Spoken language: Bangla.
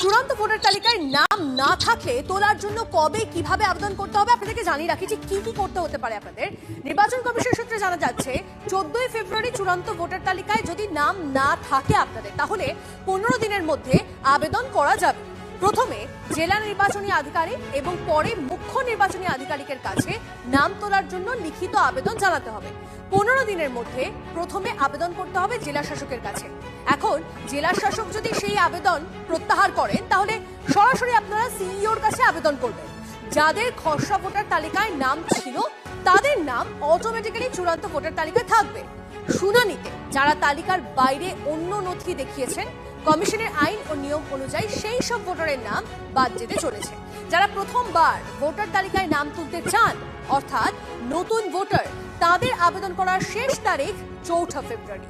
চূড়ান্ত ভোটার তালিকায় নাম না থাকলে তোলার জন্য কবে কিভাবে আবেদন করতে হবে আপনাদেরকে জানিয়ে রাখি যে কি কি করতে হতে পারে আপনাদের। নির্বাচন কমিশন সূত্রে জানা যাচ্ছে 14ই ফেব্রুয়ারি চূড়ান্ত ভোটার তালিকায় যদি নাম না থাকে আপনাদের, তাহলে 15 দিনের মধ্যে আবেদন করা যাবে। প্রথমে জেলা নির্বাচনী আধিকারিক এবং পরে মুখ্য নির্বাচনী আধিকারিকের কাছে নাম তোলার জন্য লিখিত আবেদন জানাতে হবে। 15 দিনের মধ্যে প্রথমে আবেদন করতে হবে জেলা শাসকের কাছে। এখন জেলা শাসক যদি সেই আবেদন প্রত্যাহার করেন, তাহলে সরাসরি আপনারা সিইওর কাছে আবেদন করবেন। যাদের খসড়া ভোটার তালিকায় নাম ছিল তাদের নাম অটোমেটিক্যালি চূড়ান্ত ভোটার তালিকায় থাকবে। শুনানিতে যারা তালিকার বাইরে অন্য নথি দেখিয়েছেন, কমিশনের আইন ও নিয়ম অনুযায়ী সেই সব ভোটারের নাম বাদ যেতে চলেছে। যারা প্রথমবার ভোটার তালিকায় নাম তুলতে চান, অর্থাৎ নতুন ভোটার, তাদের আবেদন করার শেষ তারিখ 4 ফেব্রুয়ারি।